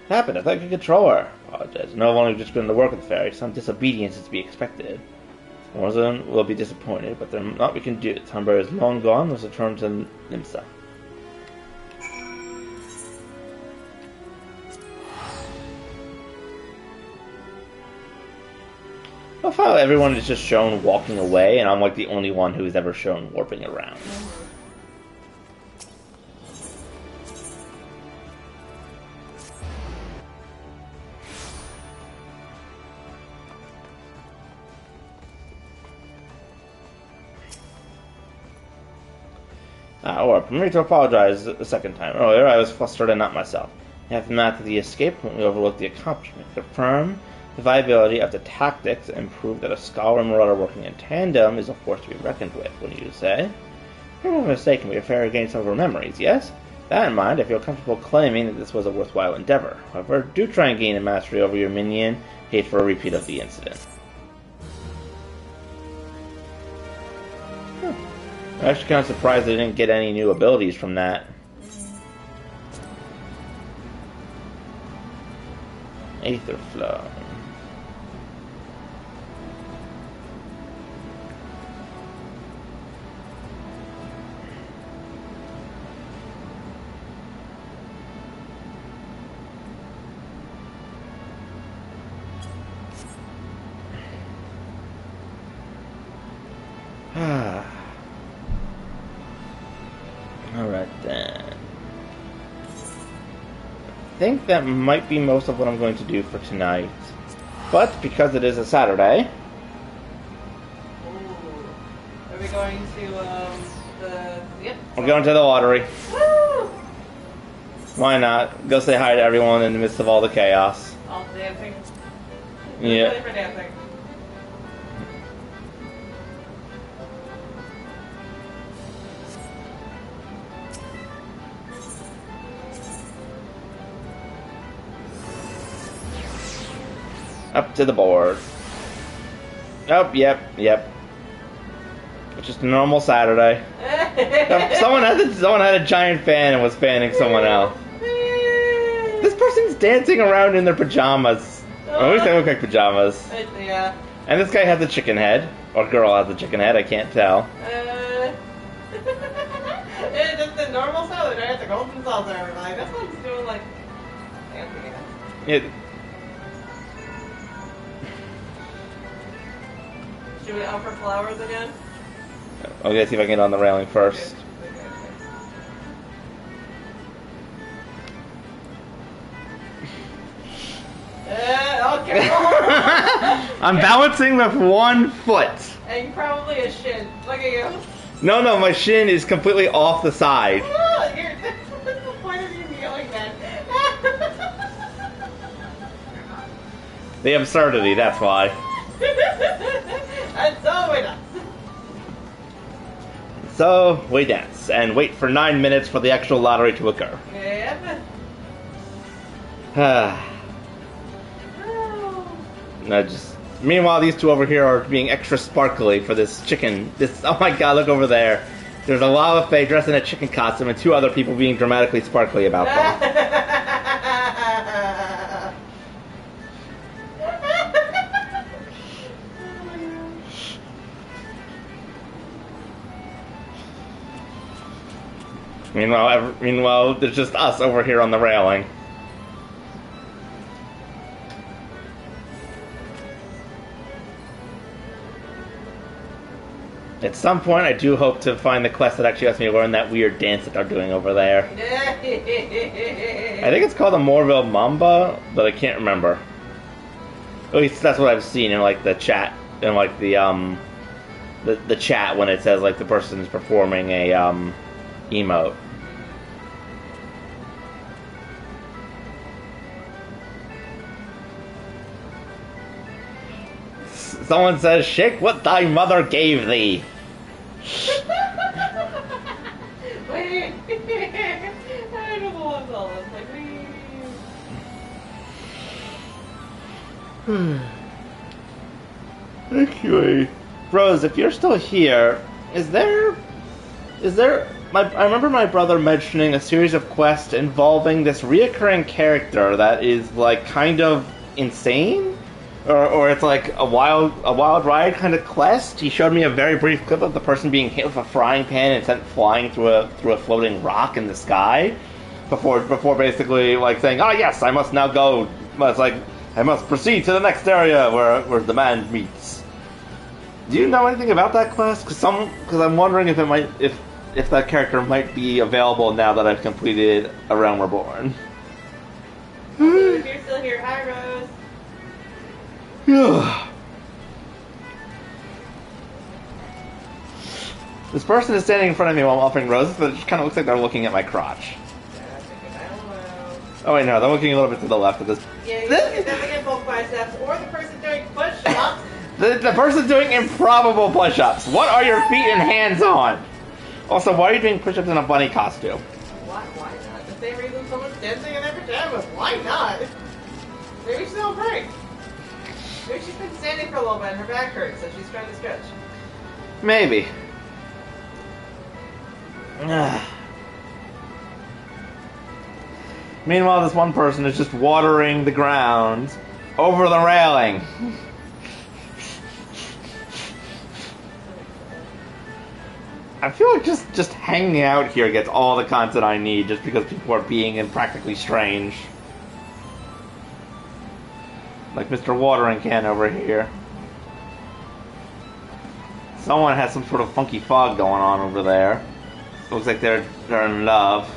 What happened? I thought I could control her. Apologize. No one who's just been to work with the fairy. Some disobedience is to be expected. Warzone will be disappointed, but there's not we can do. Tomberry is long gone. Let's return to Nimsa. love how everyone is just shown walking away, and I'm like the only one who's ever shown warping around. Or permit me to apologize a second time. Earlier, I was flustered and not myself. I have mapped the escape when we overlooked the accomplishment. Confirm the viability of the tactics and prove that a scholar and marauder working in tandem is a force to be reckoned with, wouldn't you say? If I'm not mistaken, we are fair against some of our memories, yes? That in mind, I feel comfortable claiming that this was a worthwhile endeavor. However, do try and gain a mastery over your minion. Hate for a repeat of the incident. I'm actually kind of surprised they didn't get any new abilities from that. Aether Flow. Alright then. I think that might be most of what I'm going to do for tonight. But because it is a Saturday. Ooh. Are we going to Yep. We're going to the lottery. Woo! Why not? Go say hi to everyone in the midst of all the chaos. All dancing. Yeah. Ready for dancing. Up to the board. Oh, yep. It's just a normal Saturday. Someone had a giant fan and was fanning someone else. This person's dancing around in their pajamas. At least they look like pajamas. Yeah. And this guy has a chicken head. Or girl has a chicken head, I can't tell. It's just a normal salad, right? It's a golden salsa, everybody. This one's doing like dancing. Yeah. Should we offer flowers again? Okay, see if I can get on the railing first. Okay. I'm balancing with one foot. And probably a shin. Look at you. No, my shin is completely off the side. What's the point of you kneeling then? The absurdity, that's why. And so we dance. So, we dance, and wait for 9 minutes for the actual lottery to occur. Yep. Meanwhile, these two over here are being extra sparkly for this chicken. Oh my god, look over there. There's a lava fae dressed in a chicken costume and two other people being dramatically sparkly about them. Meanwhile, there's just us over here on the railing. At some point, I do hope to find the quest that actually lets me learn that weird dance that they're doing over there. I think it's called a Morville Mamba, but I can't remember. At least that's what I've seen in like the chat, in like the chat when it says like the person's performing a emote. Someone says, "Shake what thy mother gave thee." Wait. I don't know what's all this. Like, Anyway, Rose, if you're still here, is there? I remember my brother mentioning a series of quests involving this reoccurring character that is like kind of insane. Or it's like a wild ride kind of quest. He showed me a very brief clip of the person being hit with a frying pan and sent flying through a floating rock in the sky, before basically like saying, "Oh yes, I must now go." It's like I must proceed to the next area where the man meets. Do you know anything about that quest? Because I'm wondering if if that character might be available now that I've completed A Realm Reborn. If you're still here, hi Rose. This person is standing in front of me while I'm offering roses, but it just kind of looks like they're looking at my crotch. Oh wait, no, they're looking a little bit to the left of this. Yeah, you can definitely get both biceps, or the person doing push-ups. The person doing improbable push-ups. What are your feet and hands on? Also, why are you doing push-ups in a bunny costume? Why not? The same reason someone's dancing in their pajamas. Why not? Maybe she's on break. Maybe she's been standing for a little bit and her back hurts, so she's trying to stretch. Maybe. Meanwhile, this one person is just watering the ground over the railing. I feel like just hanging out here gets all the content I need just because people are being impractically strange. Like Mr. Watering Can over here. Someone has some sort of funky fog going on over there. Looks like they're in love.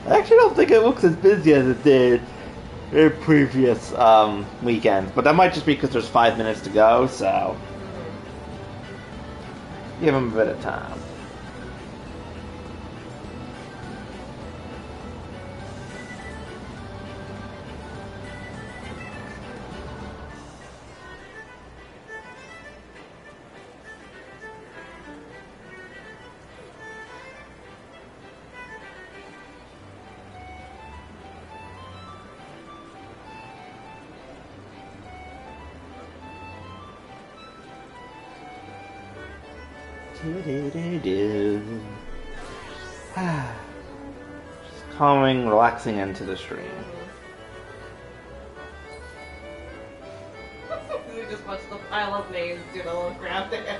I actually don't think it looks as busy as it did in previous weekends, but that might just be because there's 5 minutes to go, so give them a bit of time. Just calming, relaxing into the stream. You just watch the pile of names do the little grab there.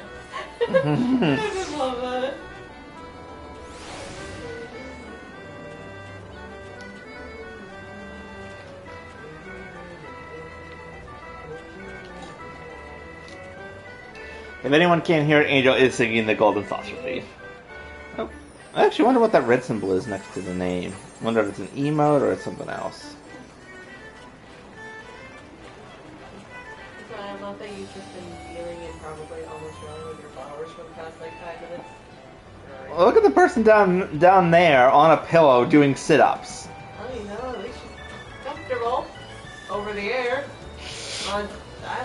I just love that. If anyone can't hear it, Angel is singing the Golden Saucer Thief. Oh, I actually wonder what that red symbol is next to the name. I wonder if it's an emote or it's something else. So I love that you've just been dealing and probably almost running with your flowers for the past like 5 minutes. Well, look at the person down there on a pillow doing sit-ups. Oh, you know, at least she's comfortable over the air. I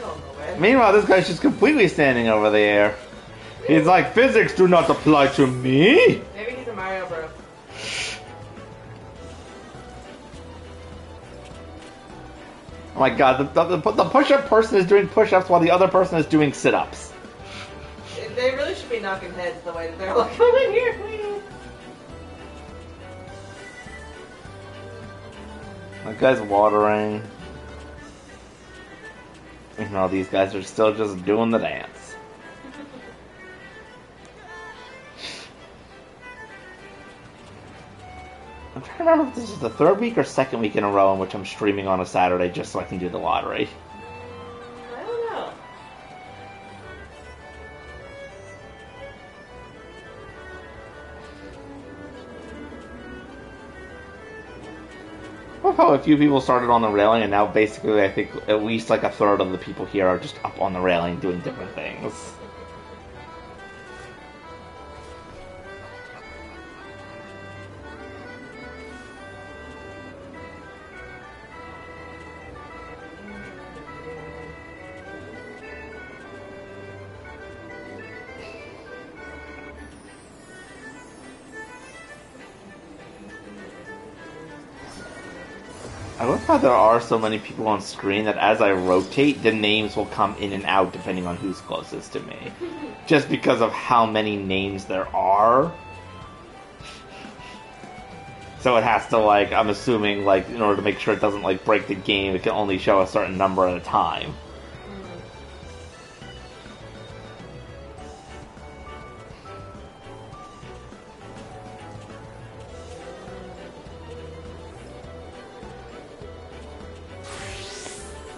don't know, man. Meanwhile, this guy's just completely standing over the air. He's like, physics do not apply to me! Maybe he's a Mario bro. Oh my god, the push-up person is doing push-ups while the other person is doing sit-ups. They really should be knocking heads the way that they're like, come in here, please. That guy's watering. You know, these guys are still just doing the dance. I'm trying to remember if this is the 3rd week or 2nd week in a row in which I'm streaming on a Saturday just so I can do the lottery. I don't know. I love how a few people started on the railing, and now basically I think at least like a third of the people here are just up on the railing doing different things. I love how there are so many people on screen that as I rotate, the names will come in and out depending on who's closest to me. Just because of how many names there are. So it has to, like, I'm assuming, like, in order to make sure it doesn't, like, break the game, it can only show a certain number at a time.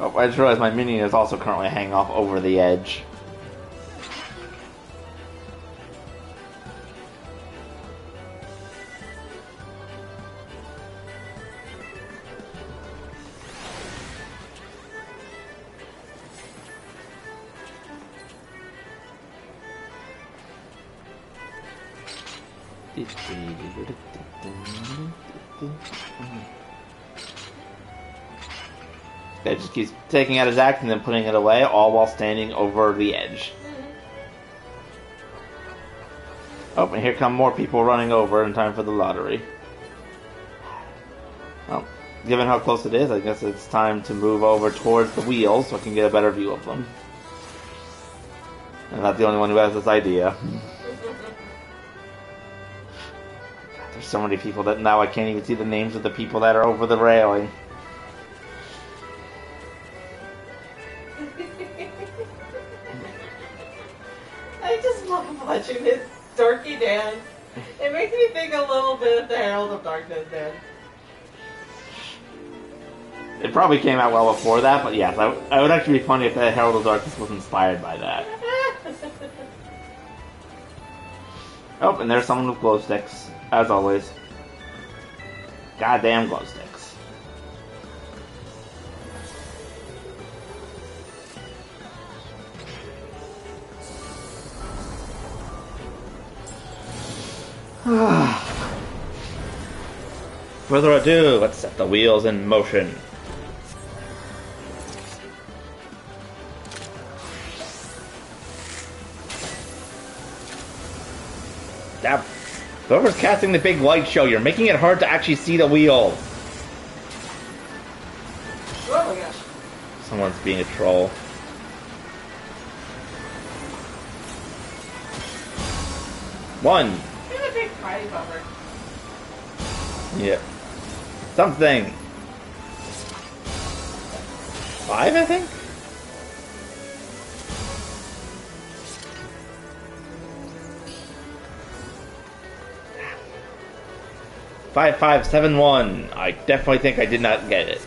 Oh, I just realized my minion is also currently hanging off over the edge. Guy just keeps taking out his axe and then putting it away, all while standing over the edge. Oh, and here come more people running over in time for the lottery. Well, given how close it is, I guess it's time to move over towards the wheels so I can get a better view of them. I'm not the only one who has this idea. There's so many people that now I can't even see the names of the people that are over the railing. I just love watching this dorky dance. It makes me think a little bit of the Herald of Darkness dance. It probably came out well before that, but yes, I would actually be funny if the Herald of Darkness was inspired by that. Oh, and there's someone with glow sticks, as always. Goddamn glow sticks. Further ado, let's set the wheels in motion. Now, whoever's casting the big light show, you're making it hard to actually see the wheel. Oh my gosh. Someone's being a troll. One. You're a big party bumper. Yeah. Something. 5, I think? 5571. I definitely think I did not get it.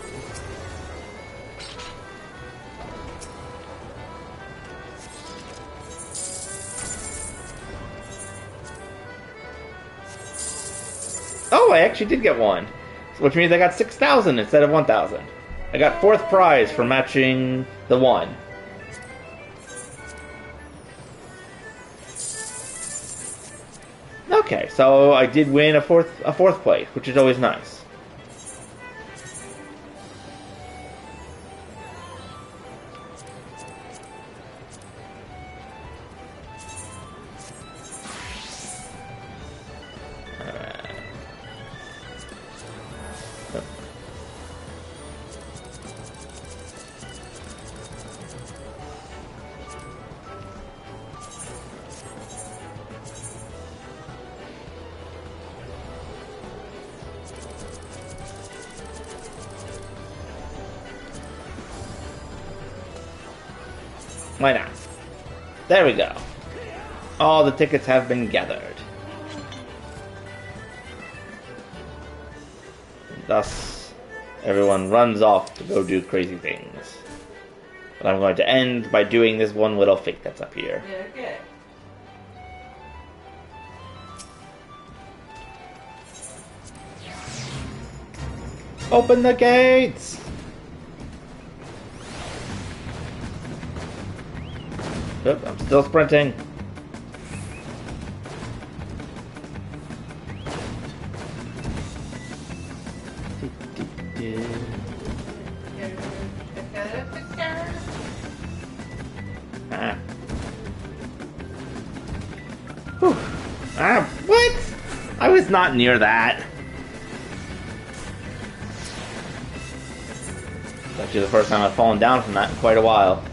Oh, I actually did get one. Which means I got 6,000 instead of 1,000. I got 4th prize for matching the 1. Okay, so I did win a fourth place, which is always nice. Why not? There we go. All the tickets have been gathered. Thus, everyone runs off to go do crazy things. But I'm going to end by doing this one little fake that's up here. Yeah, okay. Open the gates! Oop, I'm still sprinting. Ah. Whew. Ah, what? I was not near that. It's actually the first time I've fallen down from that in quite a while.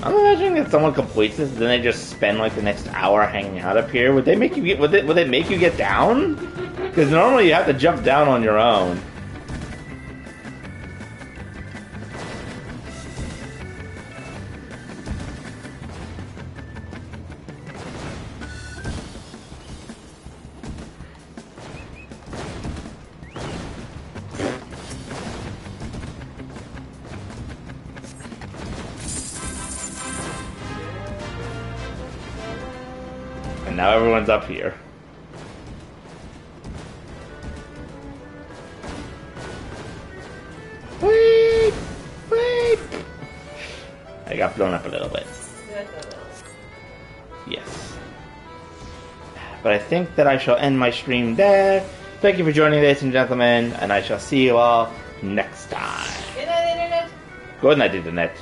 I'm imagining if someone completes this, then they just spend like the next hour hanging out up here. Would they make you get? Would it make you get down? Because normally you have to jump down on your own. And now everyone's up here. Wait! Wait! I got blown up a little bit. Yes. But I think that I shall end my stream there. Thank you for joining, ladies and gentlemen, and I shall see you all next time. Good night, Internet. Good night, Internet.